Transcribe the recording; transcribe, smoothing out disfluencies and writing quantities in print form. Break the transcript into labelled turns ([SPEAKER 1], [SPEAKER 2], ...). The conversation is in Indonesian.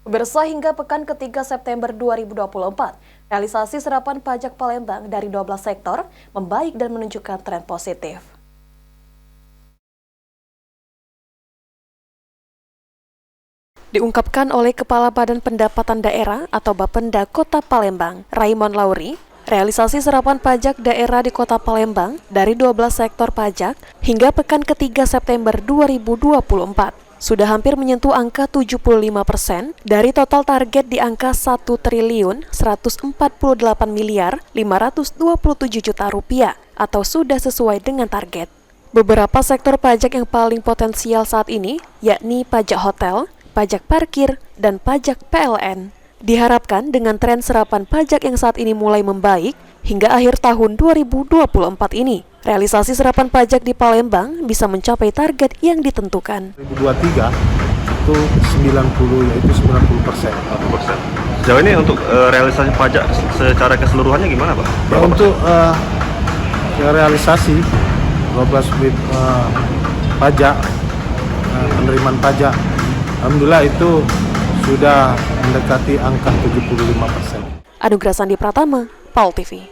[SPEAKER 1] Pemirsa, hingga pekan ketiga September 2024, realisasi serapan pajak Palembang dari 12 sektor membaik dan menunjukkan tren positif. Diungkapkan oleh Kepala Badan Pendapatan Daerah atau Bapenda Kota Palembang, Raymond Lauri, realisasi serapan pajak daerah di Kota Palembang dari 12 sektor pajak hingga pekan ketiga September 2024 sudah hampir menyentuh angka 75% dari total target di angka 1.148.527 juta rupiah atau sudah sesuai dengan target. Beberapa sektor pajak yang paling potensial saat ini yakni pajak hotel, pajak parkir, dan pajak PLN. Diharapkan dengan tren serapan pajak yang saat ini mulai membaik hingga akhir tahun 2024 ini, realisasi serapan pajak di Palembang bisa mencapai target yang ditentukan.
[SPEAKER 2] 2023 itu 90 yaitu 90%.
[SPEAKER 3] Sejauh ini untuk realisasi pajak secara keseluruhannya gimana, Pak?
[SPEAKER 2] Ya, untuk realisasi 12 pajak, penerimaan pajak, alhamdulillah itu sudah mendekati angka 75%.
[SPEAKER 1] Anugrah Sandi Pratama, PAL TV.